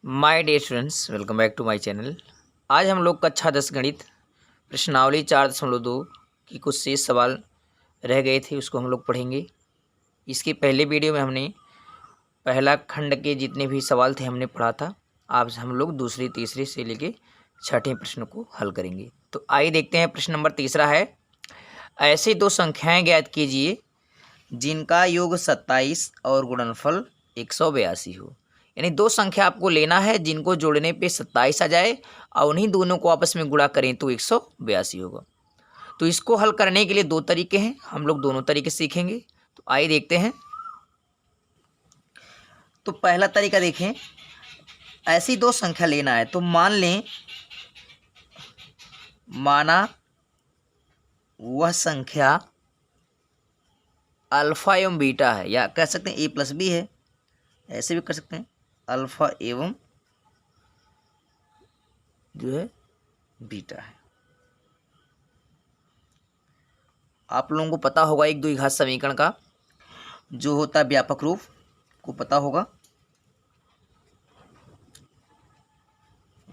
My dear students, welcome back to my channel. आज हम लोग कक्षा 10 गणित प्रश्नावली 4.2 की कुछ शेष सवाल रह गए थे, उसको हम लोग पढ़ेंगे। इसके पहले वीडियो में हमने पहला खंड के जितने भी सवाल थे हमने पढ़ा था। आज हम लोग दूसरी तीसरी से लेके छठे प्रश्न को हल करेंगे। तो आइए देखते हैं। प्रश्न नंबर तीसरा है, ऐसी दो संख्याएँ ज्ञात कीजिए जिनका योग 27 और गुणनफल 182 हो। यानी दो संख्या आपको लेना है जिनको जोड़ने पे 27 आ जाए और उन्हीं दोनों को आपस में गुणा करें तो 182 होगा। तो इसको हल करने के लिए दो तरीके हैं, हम लोग दोनों तरीके सीखेंगे। तो आइए देखते हैं। तो पहला तरीका देखें, ऐसी दो संख्या लेना है तो मान लें, माना वह संख्या अल्फा एवं बीटा है, या कह सकते हैं ए प्लस बी है, ऐसे भी कर सकते हैं, अल्फा एवं जो है बीटा है। आप लोगों को पता होगा एक द्विघात समीकरण का जो होता है व्यापक रूप को पता होगा।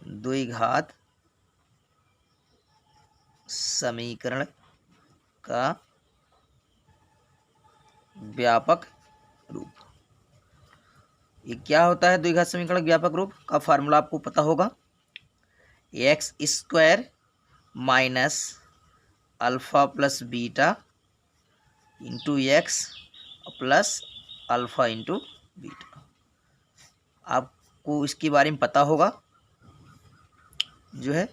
द्विघात समीकरण का व्यापक रूप, ये क्या होता है? द्विघात समीकरण व्यापक रूप का फार्मूला आपको पता होगा, x square minus alpha plus beta into x plus alpha into beta. आपको इसके बारे में पता होगा। जो है,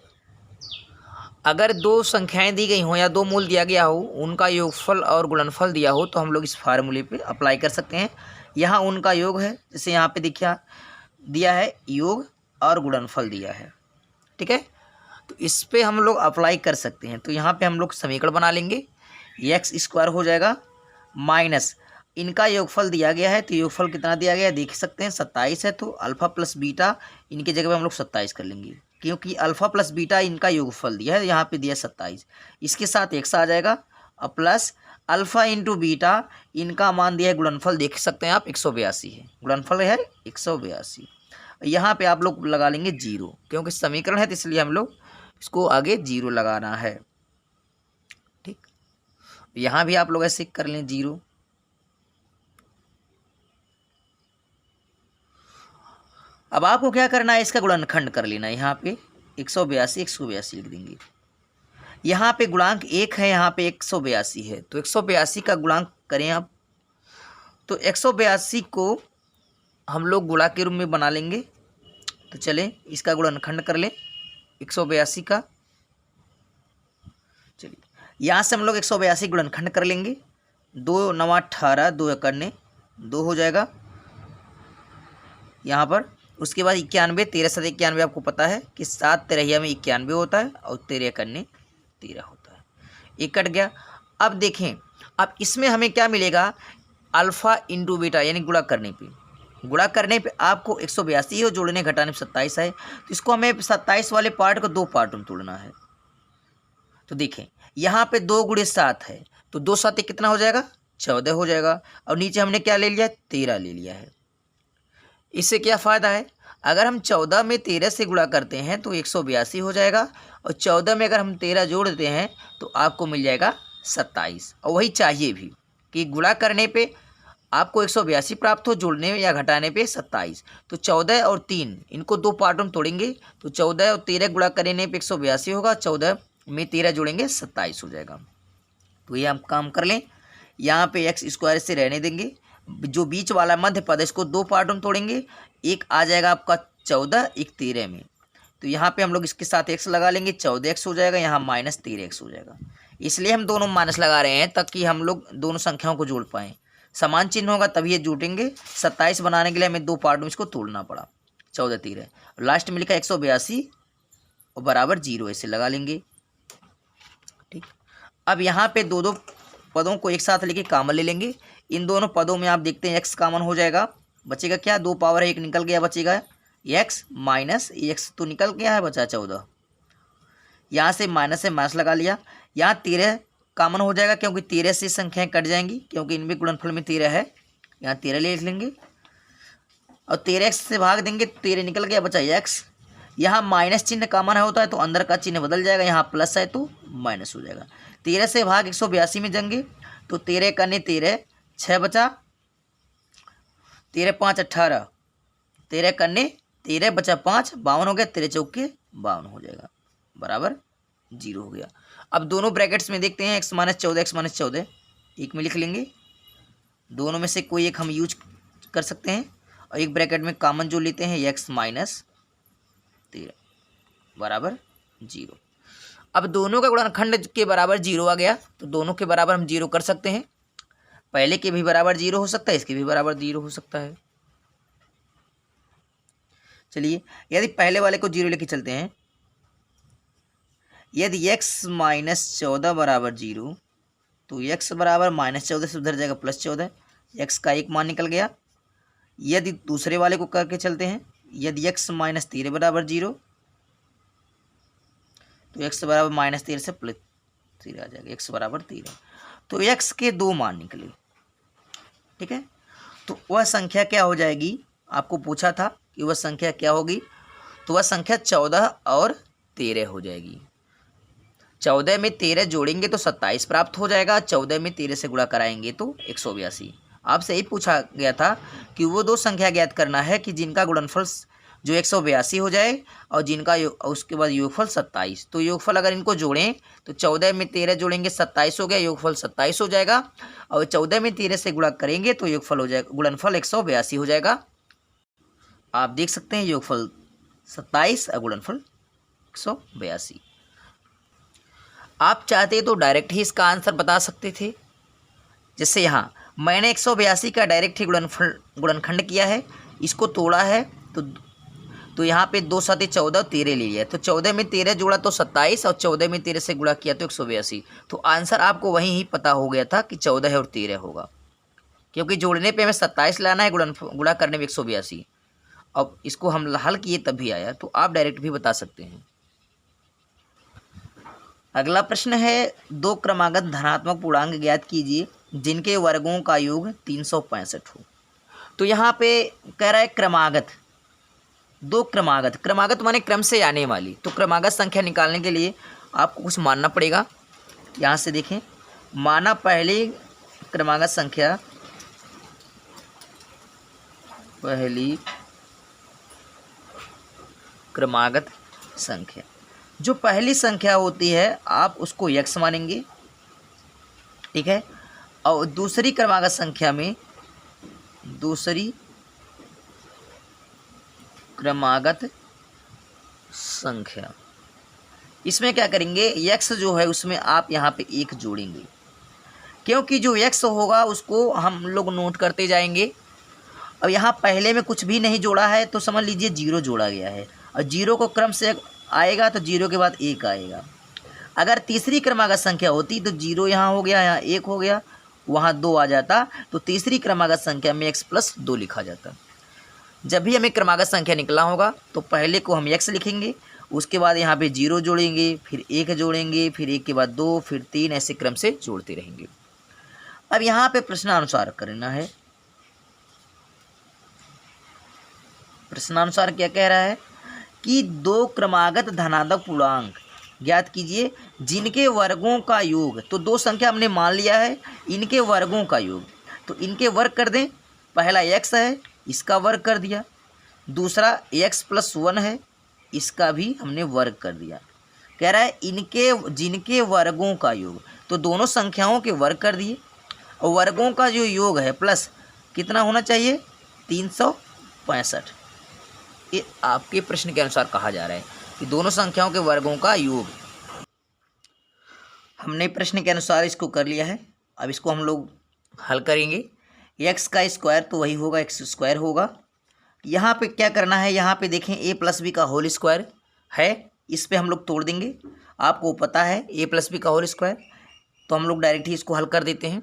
अगर दो संख्याएं दी गई हों या दो मूल दिया गया हो, उनका योगफल और गुणनफल दिया हो तो हम लोग इस फार्मूले पे अप्लाई कर सकते हैं। यहाँ उनका योग है, जैसे यहाँ पे देखिए दिया है योग और गुणनफल दिया है, ठीक है। तो इस पे हम लोग अप्लाई कर सकते हैं। तो यहाँ पे हम लोग समीकरण बना लेंगे, एक्स स्क्वायर हो जाएगा माइनस इनका योगफल दिया गया है, तो योगफल कितना दिया गया है देख सकते हैं, 27 है। तो अल्फा प्लस बीटा इनकी जगह पे हम लोग 27 कर लेंगे, क्योंकि अल्फा प्लस बीटा इनका योगफल दिया है, यहाँ पे दिया 27, इसके साथ एक्स आ जाएगा और प्लस अल्फा इंटू बीटा इनका मान दिया है, गुणनफल देख सकते हैं आप 182 है, गुणनफल है 182। यहाँ पे आप लोग लगा लेंगे 0, क्योंकि समीकरण है तो इसलिए हम लोग इसको आगे 0 लगाना है, ठीक। यहाँ भी आप लोग ऐसे कर लें 0। अब आपको क्या करना है, इसका गुणनखंड कर लेना है। यहाँ पे 182 लिख देंगे। यहाँ पे गुणांक 1 है, यहाँ पे 182 है, तो 182 का गुणांक करें आप। तो 182 को हम लोग गुणा के रूप में बना लेंगे। तो चलें इसका गुणनखंड कर लें 182 का। चलिए यहाँ से हम लोग 182 गुणनखंड कर लेंगे। 2 9 18, 2 एकड़ने 2 हो जाएगा यहाँ पर। उसके बाद 91, 13 7 91 आपको पता है कि 7 तेरहिया में 91 होता है और 13 एकड़ने 13 होता है, एक कट गया। अब देखें, अब इसमें हमें क्या मिलेगा, अल्फा इंटू बीटा, यानी गुणा करने पे आपको 182 हो, जोड़ने घटाने पे 27 है। तो इसको हमें 27 वाले पार्ट को दो पार्ट में तोड़ना है। तो देखें यहाँ पे 2 गुणे 7 है, तो 2 7 कितना हो जाएगा, 14 हो जाएगा। और नीचे हमने क्या ले लिया, 13 ले लिया है। इससे क्या फ़ायदा है, अगर हम 14 में 13 से गुणा करते हैं तो 182 हो जाएगा, और 14 में अगर हम 13 जोड़ देते हैं तो आपको मिल जाएगा 27। और वही चाहिए भी कि गुणा करने पे आपको 182 प्राप्त हो, जोड़ने या घटाने पे 27। तो 14 और 3 इनको दो पार्टों में तोड़ेंगे, तो 14 और 13 गुणा करने पे 182 होगा, 14 में 13 जोड़ेंगे 27 हो जाएगा। तो ये हम काम कर लें, यहाँ पे एक्स स्क्वायर से रहने देंगे, जो बीच वाला मध्य पद है इसको दो पार्टों में तोड़ेंगे, एक आ जाएगा आपका 14, एक 13 में। तो यहाँ पे हम लोग इसके साथ एक्स लगा लेंगे, 14x हो जाएगा, यहाँ माइनस 13x हो जाएगा। इसलिए हम दोनों माइनस लगा रहे हैं ताकि हम लोग दोनों संख्याओं को जोड़ पाएँ। समान चिन्ह होगा तभी ये जुटेंगे। 27 बनाने के लिए हमें दो पार्ट में इसको तोड़ना पड़ा, 14 13, लास्ट में लिखा 182 और बराबर 0, ऐसे लगा लेंगे, ठीक। अब यहाँ पे दो दो पदों को एक साथ लेके कॉमन ले लेंगे। इन दोनों पदों में आप देखते हैं एक्स कॉमन हो जाएगा, बचेगा क्या, 2 पावर है, 1 निकल गया, बचेगा एक्स माइनस एक्स तो निकल गया है, बचा 14। यहाँ से माइनस लगा लिया। यहाँ 13 कॉमन हो जाएगा, क्योंकि 13 से संख्याएं कट जाएंगी, क्योंकि इनमें गुणनफल में 13 है। यहाँ 13 ले लेंगे। और 13x से भाग देंगे तो 13 निकल गया, बचा x। यहाँ माइनस चिन्ह कॉमन होता है तो अंदर का चिन्ह बदल जाएगा, यहाँ प्लस है तो माइनस हो जाएगा। 13 से भाग 182 में जाएंगे तो 13 करने 13, 6 बचा, 13 5 18, 13 करने 13 बचा 5, 52 हो गया, 13 चौके 52 हो जाएगा, बराबर 0 हो गया। अब दोनों ब्रैकेट्स में देखते हैं, x - 14 x - 14 एक में लिख लेंगे, दोनों में से कोई एक हम यूज कर सकते हैं और एक ब्रैकेट में कॉमन जो लेते हैं x - 13 बराबर 0। अब दोनों का गुणनखंड के बराबर 0 आ गया तो दोनों के बराबर हम 0 कर सकते हैं, पहले के भी बराबर 0 हो सकता है, इसके भी बराबर 0 हो सकता है। चलिए यदि पहले वाले को 0 लेके चलते हैं, यदि x - 14 बराबर 0 तो x बराबर -14 से उधर जाएगा +14, x का एक मान निकल गया। यदि दूसरे वाले को करके चलते हैं, यदि x - 13 बराबर 0 तो x बराबर -13 से +13 आ जाएगा, x बराबर 13। तो x के दो मान निकले, ठीक है। तो वह संख्या क्या हो जाएगी, आपको पूछा था कि वह संख्या क्या होगी, तो वह संख्या 14 और 13 हो जाएगी। 14 में 13 जोड़ेंगे तो 27 प्राप्त हो जाएगा, 14 में 13 से गुणा कराएंगे तो 182। आपसे यही पूछा गया था कि वो दो संख्या ज्ञात करना है कि जिनका गुणनफल जो 182 हो जाए और जिनका उसके बाद योगफल 27। तो योगफल अगर इनको जोड़ें तो 14 में 13 जोड़ेंगे 27 हो गया, योगफल 27 हो जाएगा, और 14 में 13 से गुणा करेंगे तो योगफल हो जाएगा, गुणनफल 182 हो जाएगा। आप देख सकते हैं योगफल 27 और गुणनफल 182। आप चाहते तो डायरेक्ट ही इसका आंसर बता सकते थे, जैसे यहाँ मैंने 182 का डायरेक्ट ही गुणनखंड किया है, इसको तोड़ा है तो यहाँ पे 2 7 14 13 ले लिया, तो 14 में 13 जोड़ा तो 27 और 14 में 13 से गुणा किया तो 182। तो आंसर आपको वहीं ही पता हो गया था कि 14 और 13 होगा, क्योंकि जोड़ने पे हमें 27 लाना है, गुणा करने में 182। अब इसको हम हल किए तब भी आया, तो आप डायरेक्ट भी बता सकते हैं। अगला प्रश्न है, दो क्रमागत धनात्मक पूर्णांक ज्ञात कीजिए जिनके वर्गों का योग 365 हो। तो यहाँ पे कह रहा है क्रमागत, दो क्रमागत माने क्रम से आने वाली। तो क्रमागत संख्या निकालने के लिए आपको कुछ मानना पड़ेगा। यहाँ से देखें, माना पहली क्रमागत संख्या, पहली क्रमागत संख्या, जो पहली संख्या होती है आप उसको x मानेंगे, ठीक है। और दूसरी क्रमागत संख्या में, दूसरी क्रमागत संख्या, इसमें क्या करेंगे, x जो है उसमें आप यहाँ पे 1 जोड़ेंगे, क्योंकि जो x होगा उसको हम लोग नोट करते जाएंगे। अब यहाँ पहले में कुछ भी नहीं जोड़ा है तो समझ लीजिए 0 जोड़ा गया है, और 0 को क्रम से आएगा तो 0 के बाद 1 आएगा। अगर तीसरी क्रमागत संख्या होती तो 0 यहाँ हो गया, यहाँ 1 हो गया, वहाँ 2 आ जाता, तो तीसरी क्रमागत संख्या में x + 2 लिखा जाता। जब भी हमें क्रमागत संख्या निकला होगा तो पहले को हम x लिखेंगे, उसके बाद यहाँ पे 0 जोड़ेंगे, फिर 1 जोड़ेंगे, फिर 1 के बाद 2, फिर 3, ऐसे क्रम से जोड़ते रहेंगे। अब यहाँ पे प्रश्नानुसार करना है। प्रश्नानुसार क्या कह रहा है कि दो क्रमागत धनात्मक पूर्णांक ज्ञात कीजिए जिनके वर्गों का योग, तो दो संख्या हमने मान लिया है, इनके वर्गों का योग, तो इनके वर्ग कर दें। पहला x है, इसका वर्ग कर दिया, दूसरा x + 1 है, इसका भी हमने वर्ग कर दिया। कह रहा है इनके जिनके वर्गों का योग, तो दोनों संख्याओं के वर्ग कर दिए, और वर्गों का जो योग है प्लस कितना होना चाहिए, 365। ये आपके प्रश्न के अनुसार कहा जा रहा है कि दोनों संख्याओं के वर्गों का योग। हमने प्रश्न के अनुसार इसको कर लिया है, अब इसको हम लोग हल करेंगे। x का स्क्वायर तो वही होगा, x² होगा। यहाँ पे क्या करना है, यहाँ पे देखें a + b का होल स्क्वायर है, इस पे हम लोग तोड़ देंगे। आपको पता है a + b का होल स्क्वायर, तो हम लोग डायरेक्ट ही इसको हल कर देते हैं।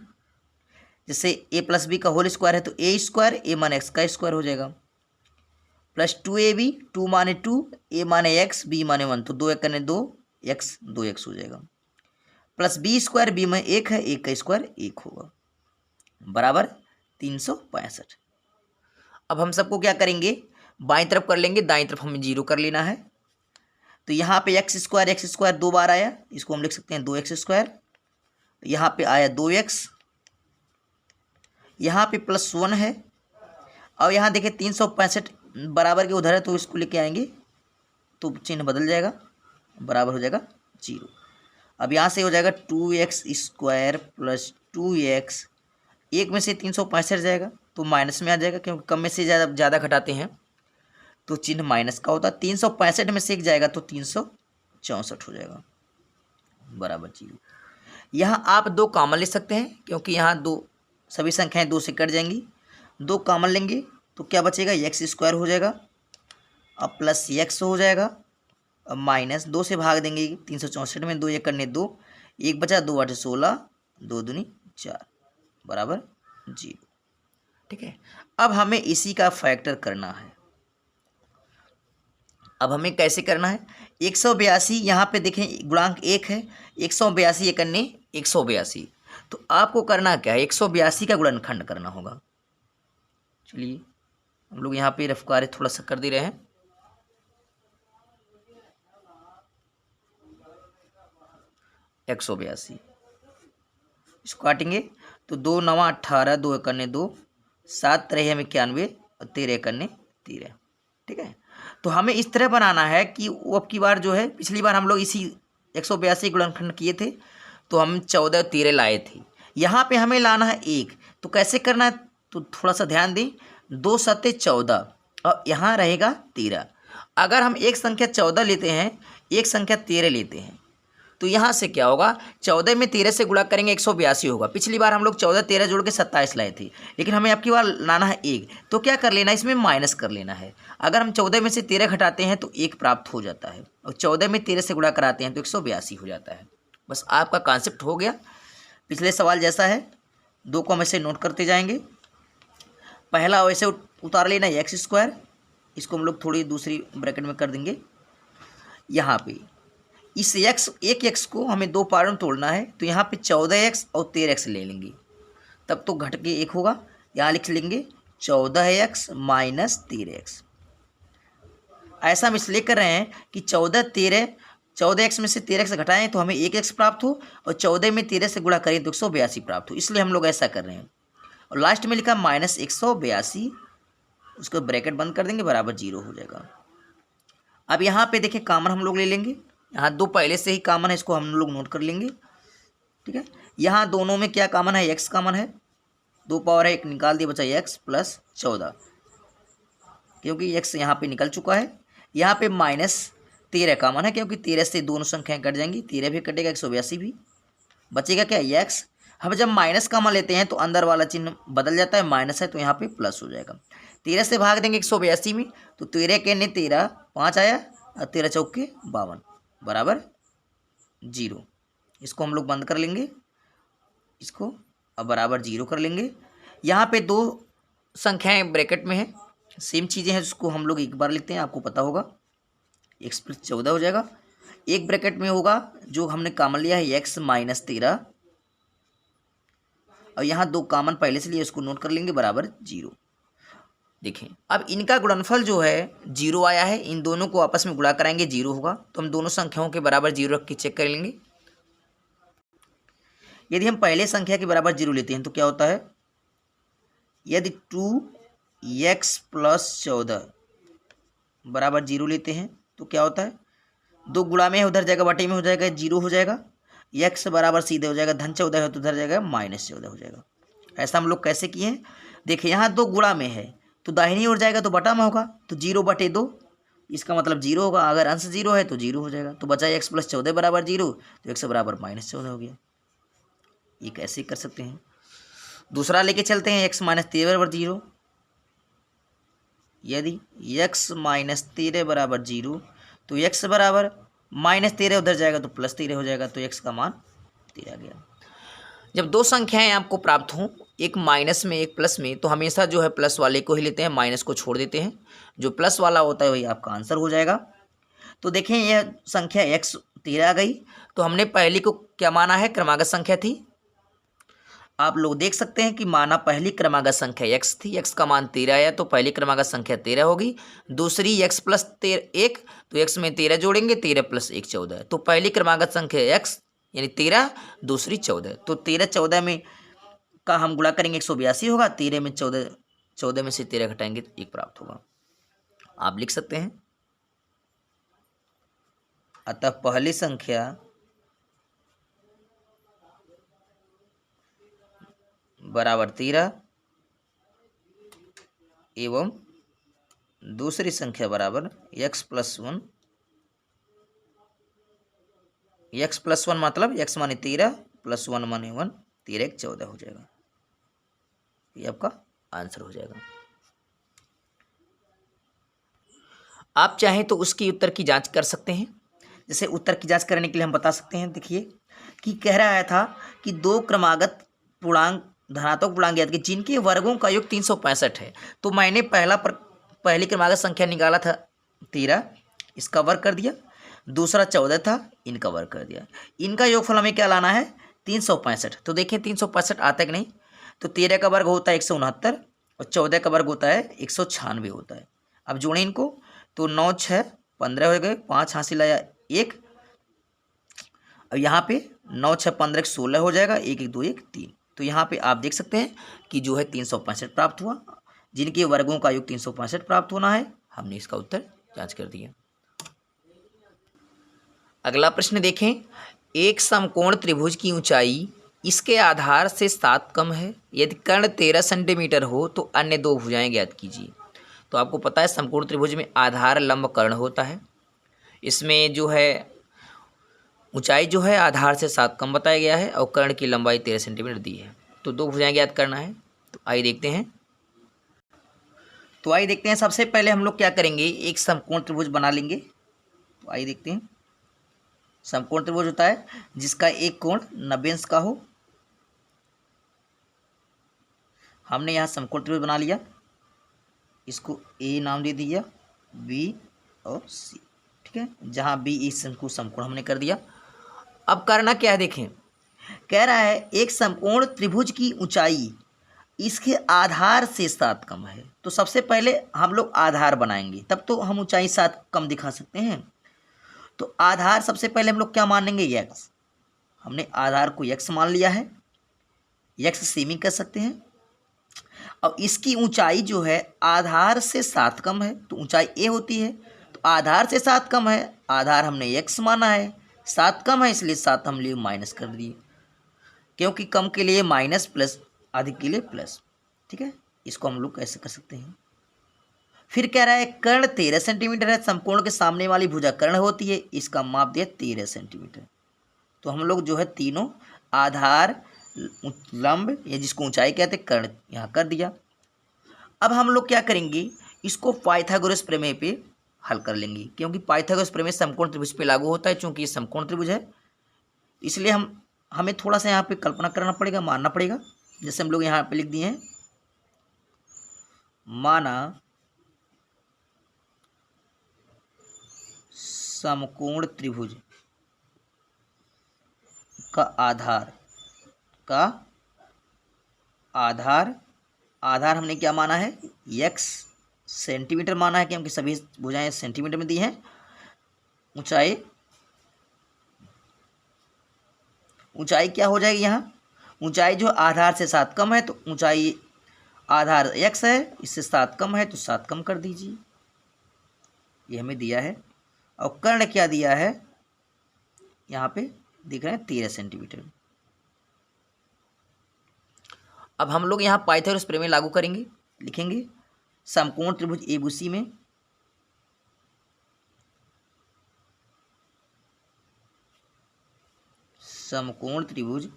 जैसे a + b का होल स्क्वायर है तो a², a माने x का स्क्वायर हो जाएगा, प्लस 2ab, 2 माने 2, a माने x, b माने 1, तो 2 1 करने 2, x 2x हो जाएगा, प्लस b², b में 1 है, 1 का स्क्वायर 1 होगा, बराबर 365। अब हम सबको क्या करेंगे, बाईं तरफ कर लेंगे, दाईं तरफ हमें 0 कर लेना है। तो यहाँ पे एक्स स्क्वायर 2 बार आया, इसको हम लिख सकते हैं 2x²। यहाँ पे आया 2x, यहाँ पे +1 है। और यहाँ देखिए 365 बराबर के उधर है, तो इसको लेके आएंगे तो चिन्ह बदल जाएगा, बराबर हो जाएगा 0। अब यहाँ से हो जाएगा 2x² + 2x, एक में से 365 जाएगा तो माइनस में आ जाएगा, क्योंकि कम में से ज़्यादा घटाते हैं तो चिन्ह माइनस का होता है। 365 में से एक जाएगा तो 364 हो जाएगा, बराबर 0। यहाँ आप 2 कॉमन ले सकते हैं, क्योंकि यहाँ 2 सभी संख्याएं 2 से कट जाएंगी। 2 कॉमन लेंगे तो क्या बचेगा, x² हो जाएगा, अब +x हो जाएगा, अब माइनस 2 से भाग देंगे 364 में, 2 1 करने 2, 1 बचा, 2 8 16, 2 दूनी 4, बराबर 0। ठीक है, अब हमें इसी का फैक्टर करना है। अब हमें कैसे करना है, 182 यहाँ पे देखें गुणांक 1 है, 182 1 अन्य 182, तो आपको करना क्या है, 182 का गुणनखंड करना होगा। चलिए हम लोग यहाँ पे रफ कार्य थोड़ा सा कर दे रहे हैं। एक 182 इसको काटेंगे तो 2 9 18, 2 1 अन्य 2, 7 3 में 91 और 13 1 अन्य 13। ठीक है, तो हमें इस तरह बनाना है कि वो अब की बार जो है, पिछली बार हम लोग इसी 182 गुणनखंड किए थे तो हम 14 और 13 लाए थे। यहाँ पे हमें लाना है 1, तो कैसे करना है, तो थोड़ा सा ध्यान दें। 2 7 14 और यहाँ रहेगा 13। अगर हम एक संख्या 14 लेते हैं, एक संख्या 13 लेते हैं, तो यहाँ से क्या होगा, 14 में 13 से गुणा करेंगे 182 होगा। पिछली बार हम लोग 14 13 जोड़ के 27 लाए थे, लेकिन हमें अब की बार लाना है 1, तो क्या कर लेना है, इसमें माइनस कर लेना है। अगर हम 14 में से 13 घटाते हैं तो 1 प्राप्त हो जाता है, और 14 में 13 से गुणा कराते हैं तो 182 हो जाता है। बस आपका कॉन्सेप्ट हो गया। पिछले सवाल जैसा है, 2 को हम ऐसे नोट करते जाएंगे। पहला वैसे उतार लेना है x², इसको हम लोग थोड़ी दूसरी ब्रैकेट में कर देंगे। यहाँ पे इस एक x को हमें 2 पार्ट में तोड़ना है, तो यहाँ पे 14x और 13x ले लेंगे, तब तो घट के 1 होगा। यहाँ लिख लेंगे 14x - 13x। ऐसा हम इसलिए कर रहे हैं कि 14x में से 13x घटाएं तो हमें 1x प्राप्त हो, और 14 में 13 से गुणा करें तो 182 प्राप्त हो, इसलिए हम लोग ऐसा कर रहे हैं। और लास्ट में लिखा -182, उसको ब्रैकेट बंद कर देंगे, बराबर 0 हो जाएगा। अब यहाँ पे देखिए कॉमन हम लोग ले लेंगे, यहाँ 2 पहले से ही कॉमन है, इसको हम लोग नोट कर लेंगे। ठीक है, यहाँ दोनों में क्या कॉमन है, x कॉमन है, 2 पावर है 1 निकाल दिया, बचा x + 14, क्योंकि x यहाँ पे निकल चुका है। यहाँ पे -13 कॉमन है, क्योंकि 13 से दोनों संख्याएं कट जाएंगी, 13 भी कटेगा 182 भी, बचेगा क्या, x। हम जब माइनस कॉमन लेते हैं तो अंदर वाला चिन्ह बदल जाता है, माइनस है तो यहाँ पे प्लस हो जाएगा। 13 से भाग देंगे 182 में, तो 13 के ने 13 5 आया, और 13 चौके 52, बराबर 0। इसको हम लोग बंद कर लेंगे, इसको अब बराबर 0 कर लेंगे। यहाँ पे 2 संख्याएं ब्रैकेट में हैं, सेम चीज़ें हैं, जिसको हम लोग एक बार लिखते हैं, आपको पता होगा। x + 14 हो जाएगा। एक ब्रैकेट में होगा जो हमने कॉमन लिया है x - 13, और यहाँ 2 कॉमन पहले से लिए, उसको नोट कर लेंगे, बराबर 0। देखें अब इनका गुणनफल जो है 0 आया है, इन दोनों को आपस में गुणा कराएंगे 0 होगा, तो हम दोनों संख्याओं के बराबर 0 रख के चेक कर लेंगे। यदि हम पहले संख्या के बराबर 0 लेते हैं तो क्या होता है, यदि 2x + 14 बराबर 0 लेते हैं तो क्या होता है, 2 गुणा में है, उधर जाएगा बटे में हो जाएगा, 0 हो जाएगा। x बराबर सीधे हो जाएगा, धन 14 है तो उधर जाएगा -14 हो जाएगा। ऐसा हम लोग कैसे किए हैं, देखिए यहाँ 2 गुणा में है तो दाहिनी ओर जाएगा तो बटा में होगा, तो 0/2, इसका मतलब 0 होगा। अगर अंश 0 है तो 0 हो जाएगा, तो बचा x + 14 बराबर 0, तो x बराबर -14 हो गया। ये कैसे कर सकते हैं। दूसरा लेके चलते हैं, x - 13 बराबर 0। यदि x - 13 बराबर 0, तो x बराबर -13 उधर जाएगा तो +13 हो जाएगा, तो x का मान 13 गया। जब 2 संख्याएं आपको प्राप्त हों, एक माइनस में एक प्लस में, तो हमेशा जो है प्लस वाले को ही लेते हैं, माइनस को छोड़ देते हैं। जो प्लस वाला होता है वही आपका आंसर हो जाएगा। तो देखें यह संख्या x 13 आ गई, तो हमने पहली को क्या माना है, क्रमागत संख्या थी। आप लोग देख सकते हैं कि माना पहली क्रमागत संख्या x थी, x का मान 13 आया तो पहली क्रमागत संख्या 13 होगी। दूसरी x प्लस 1 तो x में 13 जोड़ेंगे, 13 प्लस 1 14, तो पहली क्रमागत संख्या x यानी 13, दूसरी 14, तो 13 14 में का हम गुणा करेंगे 182 होगा। 13 में 14 में से 13 घटाएंगे तो 1 प्राप्त होगा। आप लिख सकते हैं अतः पहली संख्या बराबर 13 एवं दूसरी संख्या बराबर x प्लस 1। x प्लस 1 मतलब x माने 13 प्लस 1 माने 1, 13 1 14 हो जाएगा। ये आपका आंसर हो जाएगा। आप चाहें तो उसकी उत्तर की जांच कर सकते हैं। जैसे उत्तर की जांच करने के लिए हम बता सकते हैं, देखिए कि कह रहा था कि दो क्रमागत पूर्णांक धनात्मक पूर्णांक ज्ञात कीजिए जिनके वर्गों का योग 365 है। तो मैंने पहली क्रमागत संख्या निकाला था 13, इसका वर्ग कर दिया। दूसरा 14 था, इनका वर्ग कर दिया। इनका योगफल हमें क्या लाना है 365। तो देखें 365 आता है कि नहीं। तो 13 का वर्ग होता है 169 और 14 का वर्ग होता है 196 होता है। अब जोड़ें इनको तो 9 6 15 हो गए, 5 हासिल आया 1। अब यहाँ पे 9 6 15 16 हो जाएगा, 1 1 2 1 3। तो यहाँ पे आप देख सकते हैं कि जो है 365 प्राप्त हुआ। जिनके वर्गों का योग 365 प्राप्त होना है, हमने इसका उत्तर जांच कर दिया। अगला प्रश्न देखें। एक समकोण त्रिभुज की ऊंचाई इसके आधार से 7 कम है। यदि कर्ण 13 सेंटीमीटर हो तो अन्य दो भुजाएं ज्ञात कीजिए। तो आपको पता है समकोण त्रिभुज में आधार लंब कर्ण होता है। इसमें जो है ऊंचाई जो है आधार से 7 कम बताया गया है और कर्ण की लंबाई 13 सेंटीमीटर दी है। तो दो भुजाएं ज्ञात करना है। तो आइए देखते हैं। सबसे पहले हम लोग क्या करेंगे, एक समकोण त्रिभुज बना लेंगे। तो आइए देखते हैं। समकोण त्रिभुज होता है जिसका एक कोण 90 अंश का हो। हमने यहाँ समकोण त्रिभुज बना लिया, इसको ए नाम दे दिया, बी और सी, ठीक है। जहाँ बी इस शंकु समकोण हमने कर दिया। अब करना क्या है देखें, कह रहा है एक समकोण त्रिभुज की ऊंचाई इसके आधार से 7 कम है। तो सबसे पहले हम लोग आधार बनाएंगे, तब तो हम ऊंचाई 7 कम दिखा सकते हैं। तो आधार सबसे पहले हम लोग क्या मानेंगे, x। हमने आधार को x मान लिया है, x सेमी कर सकते हैं। अब इसकी ऊंचाई जो है आधार से 7 कम है, तो ऊंचाई a होती है। तो आधार से 7 कम है, आधार हमने x माना है, 7 कम है इसलिए 7 हम लिए माइनस कर दिए, क्योंकि कम के लिए माइनस प्लस, अधिक के लिए प्लस, ठीक है। इसको हम लोग कैसे कर सकते हैं। फिर कह रहा है कर्ण 13 सेंटीमीटर है। समकोण के सामने वाली भुजा कर्ण होती है, इसका माप दिया 13 सेंटीमीटर। तो हम लोग जो है तीनों आधार लंब या जिसको ऊंचाई कहते हैं कर्ण यहाँ कर दिया। अब हम लोग क्या करेंगे, इसको पाइथागोरस प्रमेय पे हल कर लेंगे, क्योंकि पाइथागोरस प्रमेय समकोण त्रिभुज पे लागू होता है। चूंकि ये समकोण त्रिभुज है इसलिए हमें थोड़ा सा यहाँ पे कल्पना करना पड़ेगा, मानना पड़ेगा। जैसे हम लोग यहाँ पे लिख दिए हैं, माना समकोण त्रिभुज का आधार हमने क्या माना है, x सेंटीमीटर माना है, क्योंकि सभी भुजाएं सेंटीमीटर में दी हैं। ऊंचाई क्या हो जाएगी, यहाँ ऊंचाई जो आधार से 7 कम है, तो ऊंचाई आधार x है, इससे 7 कम है तो 7 कम कर दीजिए, ये हमें दिया है। और कर्ण क्या दिया है, यहाँ पे दिख रहे हैं 13 सेंटीमीटर। अब हम लोग यहाँ पाइथागोरस प्रमेय लागू करेंगे, लिखेंगे समकोण त्रिभुज एबीसी में समकोण त्रिभुज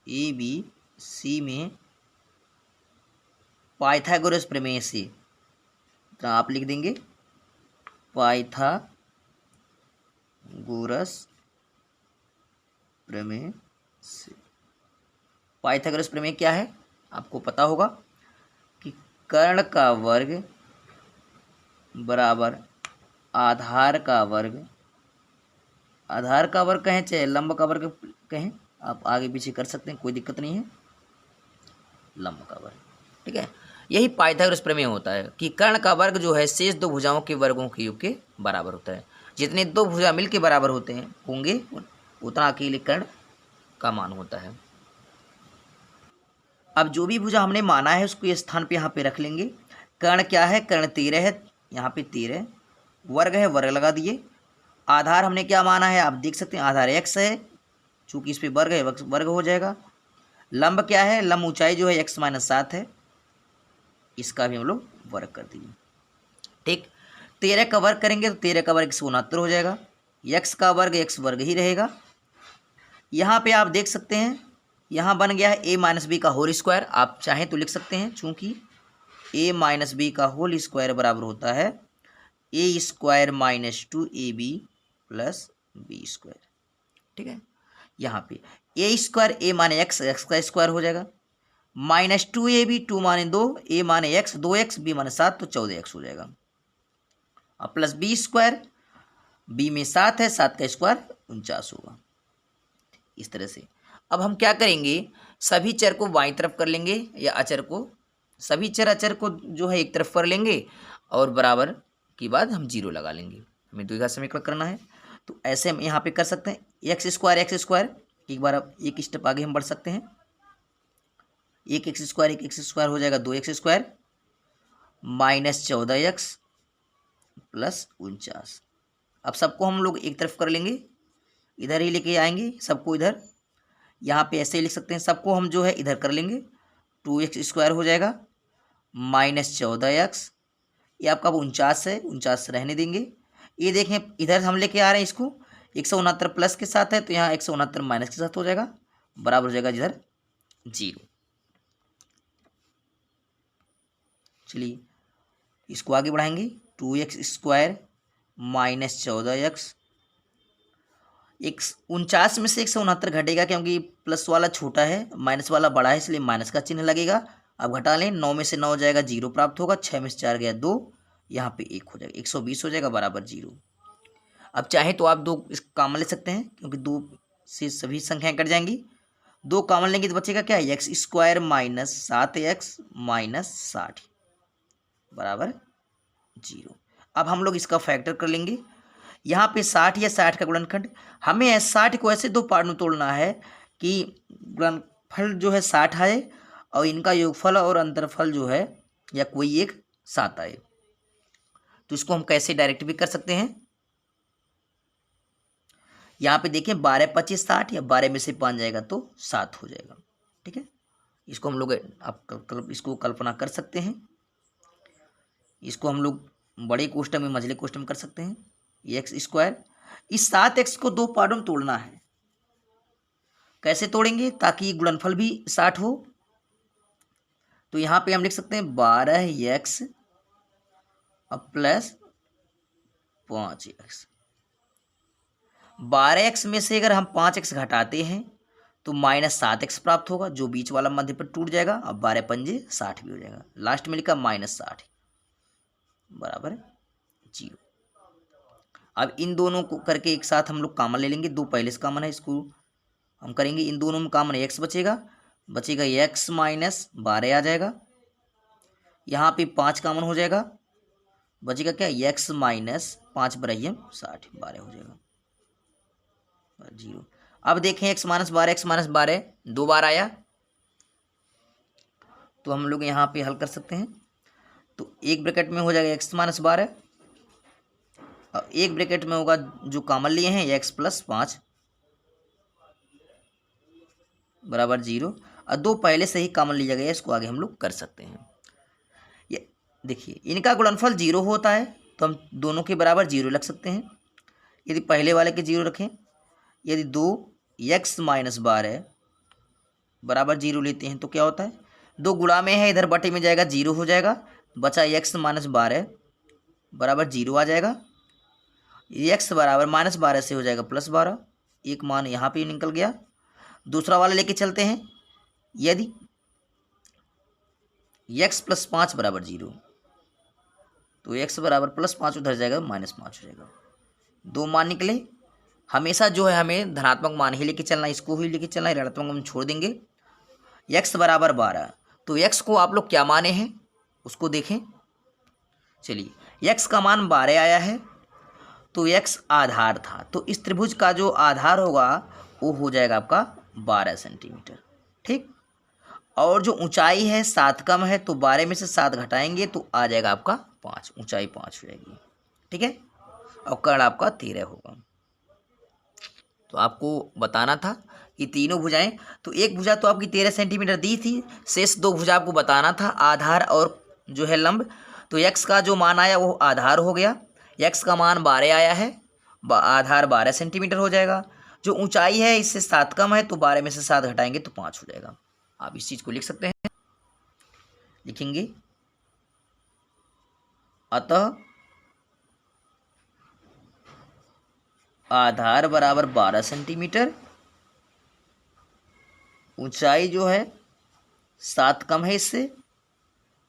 एबीसी में पाइथागोरस प्रमेय से, तो आप लिख देंगे पाइथागोरस प्रमेय से। पाइथागोरस प्रमेय क्या है आपको पता होगा कि कर्ण का वर्ग बराबर आधार का वर्ग कहें चाहे लंब का वर्ग कहें, आप आगे पीछे कर सकते हैं, कोई दिक्कत नहीं है। लंब का वर्ग। ठीक है, यही पाइथागोरस प्रमेय होता है कि कर्ण का वर्ग जो है शेष दो भुजाओं के वर्गों के योग के बराबर होता है। जितने दो भुजा मिल के बराबर होंगे उतना अकेले कर्ण का मान होता है। अब जो भी भुजा हमने माना है उसको इस स्थान पे यहाँ पे रख लेंगे। कर्ण क्या है, कर्ण 13 है, यहाँ पे 13 वर्ग है, वर्ग लगा दिए। आधार हमने क्या माना है, आप देख सकते हैं आधार x है, चूंकि इस पे वर्ग है वर्ग हो जाएगा। लंब क्या है, लंब ऊंचाई जो है x-7 है, इसका भी हम लोग वर्ग कर दिए। ठीक, 13 का वर्ग करेंगे तो 13 का वर्ग 169 हो जाएगा। x का वर्ग x वर्ग ही रहेगा। यहाँ पे आप देख सकते हैं यहाँ बन गया है a-b का होल स्क्वायर। आप चाहें तो लिख सकते हैं, चूंकि a-b का होल स्क्वायर बराबर होता है a² - 2ab + b²। ठीक है, यहाँ पे a² a माने x, x का स्क्वायर हो जाएगा, -2ab 2 माने 2, a माने x 2x, b माने 7 तो 14x हो जाएगा, अब प्लस b², b में 7 है, 7 का स्क्वायर 49 होगा। इस तरह से अब हम क्या करेंगे, सभी चर को बाईं तरफ कर लेंगे या अचर को, सभी चर अचर को जो है एक तरफ कर लेंगे और बराबर के बाद हम 0 लगा लेंगे। हमें द्विघात समीकरण करना है तो ऐसे हम यहाँ पे कर सकते हैं x², एक बार अब एक स्टेप आगे हम बढ़ सकते हैं। 1x² हो जाएगा 2x² -14x + 49। अब सबको हम लोग एक तरफ कर लेंगे, इधर ही लेके आएंगे सबको इधर, यहाँ पे ऐसे ही लिख सकते हैं, सबको हम जो है इधर कर लेंगे, 2x² हो जाएगा -14x, ये आपका 49 है, 49 रहने देंगे। ये देखें इधर हम लेके आ रहे हैं इसको, 169 प्लस के साथ है तो यहाँ 169 माइनस के साथ हो जाएगा, बराबर हो जाएगा जिधर 0। चलिए इसको आगे बढ़ाएंगे, 2x² -14x, 49 में से 169 घटेगा क्योंकि प्लस वाला छोटा है माइनस वाला बड़ा है, इसलिए माइनस का चिन्ह लगेगा। अब घटा लें, 9 में से 9 हो जाएगा 0 प्राप्त होगा, 6 में से 4 गया 2, यहाँ पे 1 हो जाएगा, 120 हो जाएगा बराबर 0। अब चाहे तो आप 2 कॉमन ले सकते हैं क्योंकि 2 से सभी संख्याएं कट जाएंगी, 2 कॉमन लेंगे तो बचेगा क्या, x² -7x -60 बराबर 0। अब हम लोग इसका फैक्टर कर लेंगे, यहाँ पे 60 या 60 का गुणनखंड, हमें 60 को ऐसे दो पार्ट में तोड़ना है कि गुणनफल जो है 60 आए और इनका योगफल और अंतरफल जो है या कोई एक 7 आए। तो इसको हम कैसे डायरेक्ट भी कर सकते हैं, यहाँ पे देखें 12 25 60 या 12 में से 5 जाएगा तो 7 हो जाएगा। ठीक है, इसको हम लोग आप इसको कल्पना कर सकते हैं, इसको हम लोग बड़े कोष्ठक में मझले कोष्ठक में कर सकते हैं। x², इस 7x को 2 पार्टों में तोड़ना है, कैसे तोड़ेंगे ताकि गुणनफल भी 60 हो, तो यहाँ पे हम लिख सकते हैं 12x अब प्लस 5x। 12x में से अगर हम 5x घटाते हैं तो -7x प्राप्त होगा, जो बीच वाला मध्य पर टूट जाएगा, अब 12 पंजे 60 भी हो जाएगा, लास्ट में लिखा -60 बराबर 0। अब इन दोनों को करके एक साथ हम लोग कॉमन ले लेंगे, 2 पहले से कॉमन है, इसको हम करेंगे, इन दोनों में कॉमन x बचेगा x -12 आ जाएगा, यहाँ पे 5 कॉमन हो जाएगा, बचेगा क्या x -5 बराबर 60 12 हो जाएगा 0। अब देखें x -12 2 बार आया तो हम लोग यहाँ पे हल कर सकते हैं, तो एक ब्रैकेट में हो जाएगा x -12 और एक ब्रैकेट में होगा जो कॉमन लिए हैं x + 5 बराबर 0, और 2 पहले से ही कॉमन लिया गया, इसको आगे हम लोग कर सकते हैं। ये देखिए इनका गुणनफल 0 होता है तो हम दोनों के बराबर 0 रख सकते हैं, यदि पहले वाले के 0 रखें, यदि 2x -12 बराबर 0 लेते हैं तो क्या होता है, 2 गुणा में है, इधर बटे में जाएगा 0 हो जाएगा, बचा x -12 बराबर 0 आ जाएगा, x बराबर -12 से हो जाएगा +12, एक मान यहाँ पे निकल गया। दूसरा वाला लेके चलते हैं, यदि x + 5 बराबर 0 तो x बराबर +5 उधर जाएगा -5 हो जाएगा, 2 मान निकले। हमेशा जो है हमें धनात्मक मान ही लेके चलना, इसको ही लेके चलना, ऋणात्मक हम छोड़ देंगे। x बराबर 12 तो x को आप लोग क्या माने हैं उसको देखें। चलिए x का मान 12 आया है, तो x आधार था, तो इस त्रिभुज का जो आधार होगा वो हो जाएगा आपका 12 सेंटीमीटर। ठीक, और जो ऊंचाई है 7 कम है, तो 12 में से 7 घटाएंगे तो आ जाएगा आपका 5, ऊंचाई 5 हो जाएगी। ठीक है, और कर्ण आपका 13 होगा। तो आपको बताना था कि तीनों भुजाएं, तो एक भुजा तो आपकी 13 सेंटीमीटर दी थी, शेष 2 भुजा आपको बताना था आधार और जो है लंब। तो x का जो मान आया वो आधार हो गया, x का मान 12 आया है, आधार 12 सेंटीमीटर हो जाएगा। जो ऊंचाई है इससे 7 कम है, तो 12 में से 7 घटाएंगे तो 5 हो जाएगा। आप इस चीज़ को लिख सकते हैं, लिखेंगे अतः आधार बराबर 12 सेंटीमीटर, ऊंचाई जो है 7 कम है इससे,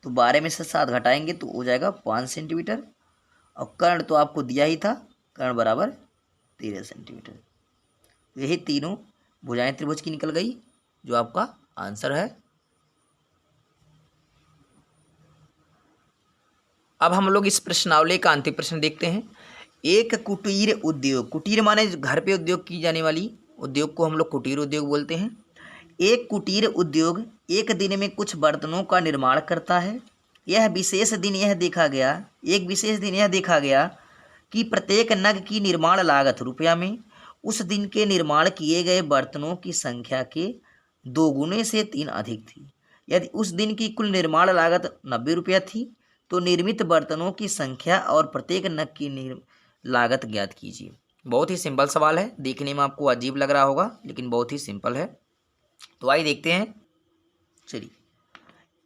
तो 12 में से 7 घटाएंगे तो हो जाएगा 5 सेंटीमीटर, और कर्ण तो आपको दिया ही था, कर्ण बराबर 13 सेंटीमीटर। यही तीनों भुजाएं त्रिभुज की निकल गई, जो आपका आंसर है। अब हम लोग इस प्रश्नावली का अंतिम प्रश्न देखते हैं। एक कुटीर उद्योग, कुटीर माने घर पे उद्योग की जाने वाली उद्योग को हम लोग कुटीर उद्योग बोलते हैं। एक कुटीर उद्योग एक दिन में कुछ बर्तनों का निर्माण करता है। एक विशेष दिन यह देखा गया कि प्रत्येक नग की निर्माण लागत रुपया में उस दिन के निर्माण किए गए बर्तनों की संख्या के 2 गुने से 3 अधिक थी। यदि उस दिन की कुल निर्माण लागत 90 रुपया थी, तो निर्मित बर्तनों की संख्या और प्रत्येक नग की लागत ज्ञात कीजिए। बहुत ही सिंपल सवाल है, देखने में आपको अजीब लग रहा होगा लेकिन बहुत ही सिंपल है। तो आइए देखते हैं। चलिए,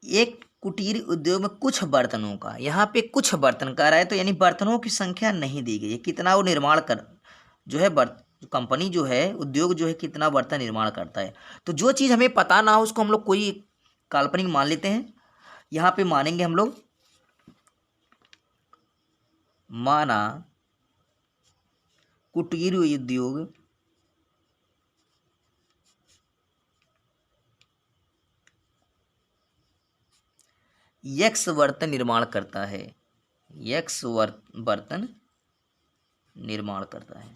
एक कुटीर उद्योग में कुछ बर्तनों का, यहाँ पे कुछ बर्तन का रहा है, तो यानी बर्तनों की संख्या नहीं दी गई है, कितना वो निर्माण कर जो है कंपनी जो है उद्योग जो है कितना बर्तन निर्माण करता है। तो जो चीज़ हमें पता ना हो उसको हम लोग कोई काल्पनिक मान लेते हैं। यहाँ पे मानेंगे हम लोग, माना कुटीर उद्योग यक्स बर्तन निर्माण करता है, यक्स बर्तन निर्माण करता है।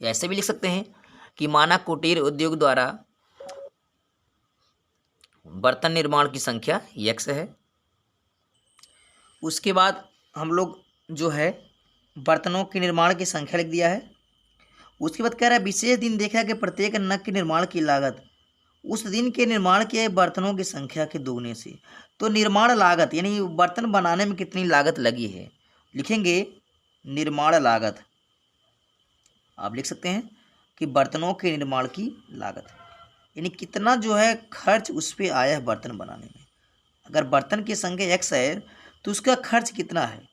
ऐसे भी लिख सकते हैं कि माना कुटीर उद्योग द्वारा बर्तन निर्माण की संख्या यक्स है। उसके बाद हम लोग जो है बर्तनों के निर्माण की संख्या लिख दिया है। उसके बाद कह रहा है विशेष दिन देखा कि प्रत्येक नग के निर्माण की लागत उस दिन के निर्माण किए बर्तनों की संख्या के दोगुने से। तो निर्माण लागत यानी बर्तन बनाने में कितनी लागत लगी है, लिखेंगे निर्माण लागत। आप लिख सकते हैं कि बर्तनों के निर्माण की लागत यानी कितना जो है खर्च उस पर आया है बर्तन बनाने में। अगर बर्तन की संख्या x है तो उसका खर्च कितना है।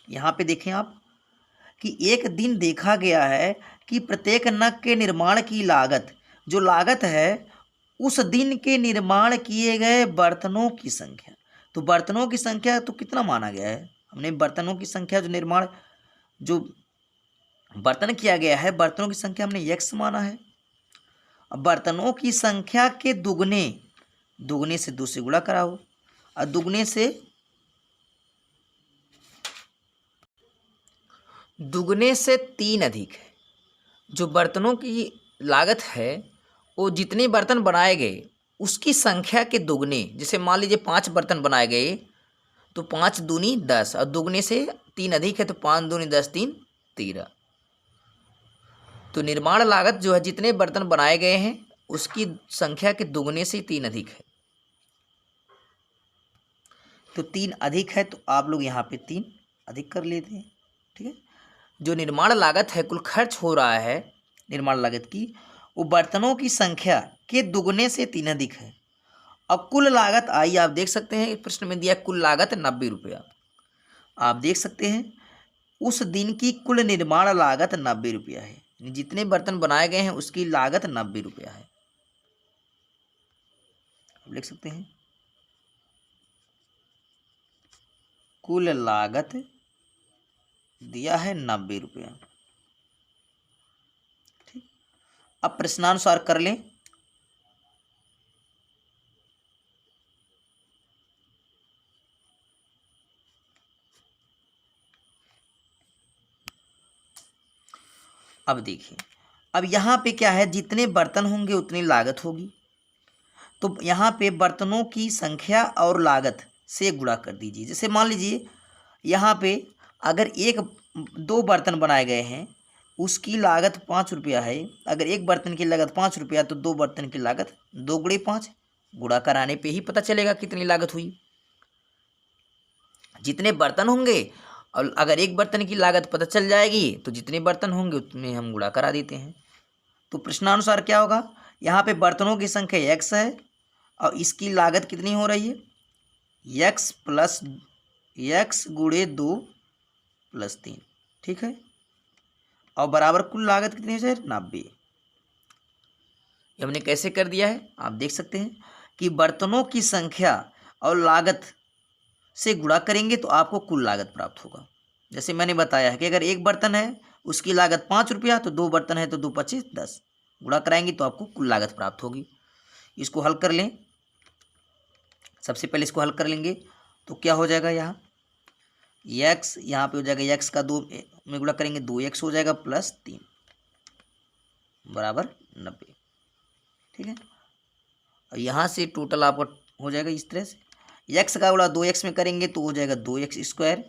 यहाँ पे देखें आप कि एक दिन देखा गया है कि प्रत्येक नग के निर्माण की लागत, जो लागत है उस दिन के निर्माण किए गए बर्तनों की संख्या। तो बर्तनों की संख्या तो कितना माना गया है, हमने बर्तनों की संख्या जो निर्माण जो बर्तन किया गया है बर्तनों की संख्या हमने x माना है। अब बर्तनों की संख्या के दुगने, दुगने से 2 से गुणा कराओ, और दुगने से 3 अधिक है। जो बर्तनों की लागत है वो जितने बर्तन बनाए गए उसकी संख्या के दुगने, जैसे मान लीजिए 5 बर्तन बनाए गए तो 5 दूनी 10, और दुगने से 3 अधिक है तो 5 दूनी 10, 3 13। तो निर्माण लागत जो है जितने बर्तन बनाए गए हैं उसकी संख्या के दुगने से 3 अधिक है। तो 3 अधिक है तो आप लोग यहाँ पे 3 अधिक कर लेते हैं। ठीक है, जो निर्माण लागत है कुल खर्च हो रहा है निर्माण लागत की, वो बर्तनों की संख्या के दुगने से 3 अधिक है। अब कुल लागत आई, आप देख सकते हैं प्रश्न में दिया कुल लागत 90 रुपया। आप देख सकते हैं उस दिन की कुल निर्माण लागत 90 रुपया है, जितने बर्तन बनाए गए हैं उसकी लागत 90 रुपया है। आप लिख सकते हैं कुल लागत दिया है 90 रुपया। ठीक, अब प्रश्नानुसार कर लें। अब देखिए, अब यहाँ पे क्या है, जितने बर्तन होंगे उतनी लागत होगी। तो यहाँ पे बर्तनों की संख्या और लागत से गुणा कर दीजिए। जैसे मान लीजिए यहाँ पे अगर दो बर्तन बनाए गए हैं, उसकी लागत 5 रुपया है। अगर एक बर्तन की लागत 5 रुपया तो दो बर्तन की लागत 2 गुणे 5, गुणा कराने पे ही पता चलेगा कितनी लागत हुई। जितने बर्तन होंगे और अगर एक बर्तन की लागत पता चल जाएगी तो जितने बर्तन होंगे उतने हम गुणा करा देते हैं। तो प्रश्नानुसार क्या होगा, यहाँ पे बर्तनों की संख्या x है और इसकी लागत कितनी हो रही है, x प्लस x गुणे 2 प्लस 3। ठीक है, और बराबर कुल लागत कितनी है सर, 90। ये हमने कैसे कर दिया है, आप देख सकते हैं कि बर्तनों की संख्या और लागत से गुणा करेंगे तो आपको कुल लागत प्राप्त होगा। जैसे मैंने बताया है कि अगर एक बर्तन है उसकी लागत 5 रुपया, तो दो बर्तन है तो 2 25 10, गुणा कराएंगे तो आपको कुल लागत प्राप्त होगी। इसको हल कर लें। सबसे पहले इसको हल कर लेंगे तो क्या हो जाएगा, यहाँ x यहाँ पे हो जाएगा x का 2 में गुणा करेंगे 2x हो जाएगा प्लस 3 बराबर 90। ठीक है, और यहाँ से टोटल आपका हो जाएगा इस तरह से, x का गुणा 2x में करेंगे तो हो जाएगा 2x स्क्वायर,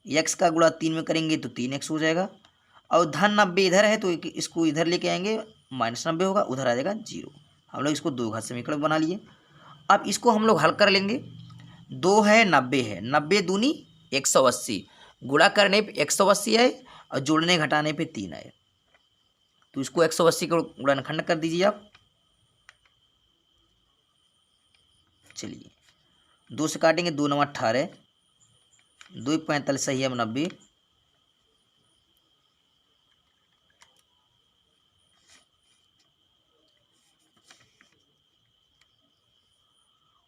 x का गुणा 3 में करेंगे तो 3x हो जाएगा, और धन 90 इधर है तो इसको इधर लेके आएंगे, माइनस 90 होगा, उधर आ जाएगा 0। हम लोग इसको दो घात समीकरण बना लिए। अब इसको हम लोग हल कर लेंगे। 2 है 90 है, 90 दूनी 180, गुणा करने पे 180 आए और जोड़ने घटाने पे 3 आए, तो इसको 180 का गुणनखंड कर दीजिए आप। चलिए 2 से काटेंगे, 2 9 18, 2 45 सही है 90,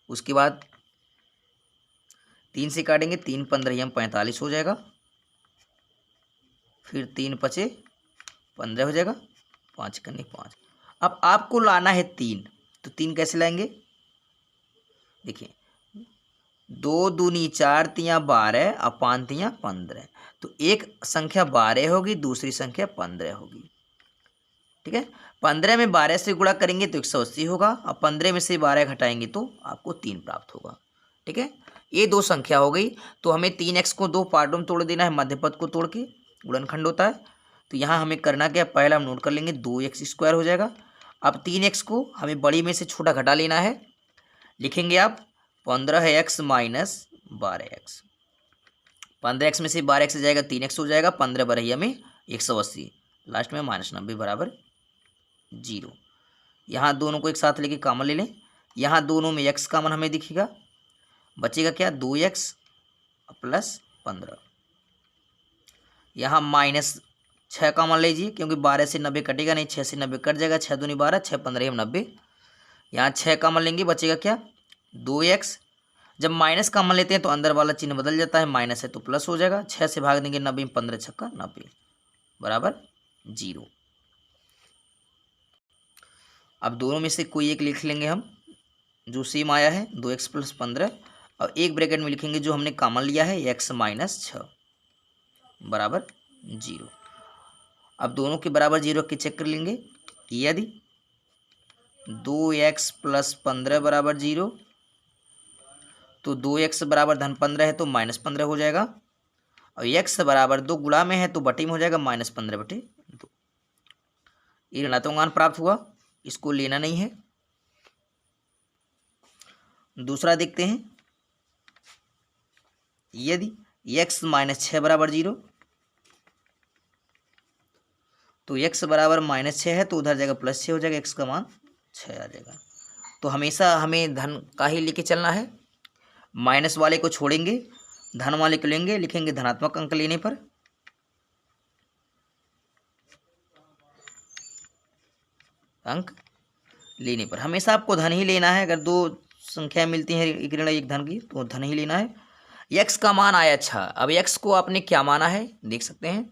उसके बाद 3 से काटेंगे, 3 15 45 हो जाएगा, फिर 3 5 15 हो जाएगा, 5 करने 5। अब आपको लाना है 3, तो 3 कैसे लाएंगे, देखिए 2 दूनी 4 तियाँ 12 और 5 तियाँ 15, तो एक संख्या 12 होगी, दूसरी संख्या 15 होगी। ठीक है, 15 में 12 से गुणा करेंगे तो 180 होगा, और 15 में से 12 घटाएंगे तो आपको 3 प्राप्त होगा। ठीक है, ये दो संख्या हो गई। तो हमें 3x को दो पार्टों में तोड़ देना है, मध्य पद को तोड़ के गुणनखंड होता है। तो यहाँ हमें करना क्या, पहला हम नोट कर लेंगे 2x स्क्वायर हो जाएगा। अब 3x को हमें बड़ी में से छोटा घटा लेना है, लिखेंगे आप 15x माइनस 12x, 15x में से 12x जाएगा 3x हो जाएगा, 15 बरहिया में 180, लास्ट में माइनस 90 बराबर 0। यहाँ दोनों को एक साथ लेके कॉमन ले लें, यहाँ दोनों में x कॉमन हमें दिखेगा, बचेगा क्या 2x प्लस 15, यहाँ माइनस 6 कॉमन लीजिए क्योंकि 12 से 90 कटेगा नहीं, 6 से 90 कट जाएगा, 6 दूनी 12, 6 15 90, यहाँ 6 कॉमन लेंगे, बचेगा क्या 2x। जब माइनस कॉमन लेते हैं तो अंदर वाला चिन्ह बदल जाता है, माइनस है तो प्लस हो जाएगा, 6 से भाग देंगे 90 में, 15 छक्का 90 बराबर 0। अब दोनों में से कोई एक लिख लेंगे हम जो सेम आया है, 2x प्लस 15, और एक ब्रैकेट में लिखेंगे जो हमने कॉमन लिया है x माइनस 6 बराबर 0। अब दोनों के बराबर 0 के चेक कर लेंगे, यदि 2x प्लस 15 बराबर 0 तो 2x बराबर धन 15 है तो माइनस 15 हो जाएगा, और x बराबर 2 गुणा में है तो बटे में हो जाएगा माइनस 15 बटे 2। ये ऋणात्मक मान प्राप्त हुआ, इसको लेना नहीं है। दूसरा देखते हैं, यदि x माइनस 6 बराबर 0 तो x बराबर माइनस 6 है तो उधर जाएगा प्लस 6 हो जाएगा, x का मान 6 आ जाएगा। तो हमेशा हमें धन का ही लेके चलना है, माइनस वाले को छोड़ेंगे, धन वाले को लेंगे, लिखेंगे धनात्मक अंक लेने पर। अंक लेने पर हमेशा आपको धन ही लेना है, अगर दो संख्या मिलती हैं एक ऋण एक धन की तो धन ही लेना है। x का मान आया 6। अब x को आपने क्या माना है देख सकते हैं,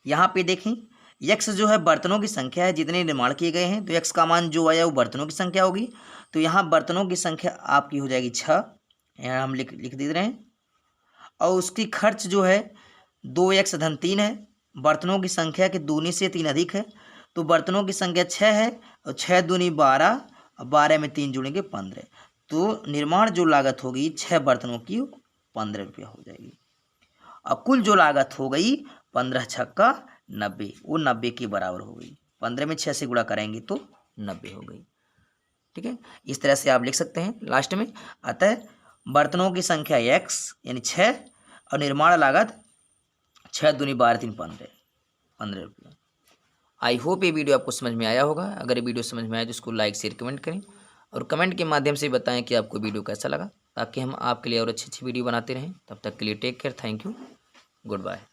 यहाँ पे देखें x जो है बर्तनों की संख्या है जितने निर्माण किए गए हैं, तो x का मान जो आया वो बर्तनों की संख्या होगी। तो यहाँ बर्तनों की संख्या आपकी हो जाएगी 6, यहाँ हम लिख दे रहे हैं। और उसकी खर्च जो है 2x धन 3 है, बर्तनों की संख्या के दूनी से 3 अधिक है, तो बर्तनों की संख्या 6 है और 6 दूनी 12, 12 में 3 जुड़ेंगे 15, तो निर्माण जो लागत होगी 6 बर्तनों की 15 रुपया हो जाएगी। और कुल जो लागत हो गई 15 छक्का 90, वो 90 के बराबर हो गई। 15 में 6 से गुणा करेंगे तो 90 हो गई। ठीक है, इस तरह से आप लिख सकते हैं लास्ट में। अतः बर्तनों की संख्या x यानी 6 और निर्माण लागत 6 दूनी 12 3 15 रुपये। आई होप ये वीडियो आपको समझ में आया होगा। अगर ये वीडियो समझ में आया तो इसको लाइक शेयर कमेंट करें और कमेंट के माध्यम से बताएं कि आपको वीडियो कैसा लगा, ताकि हम आपके लिए और अच्छी अच्छी वीडियो बनाते रहें। तब तक के लिए take care, thank you, good bye.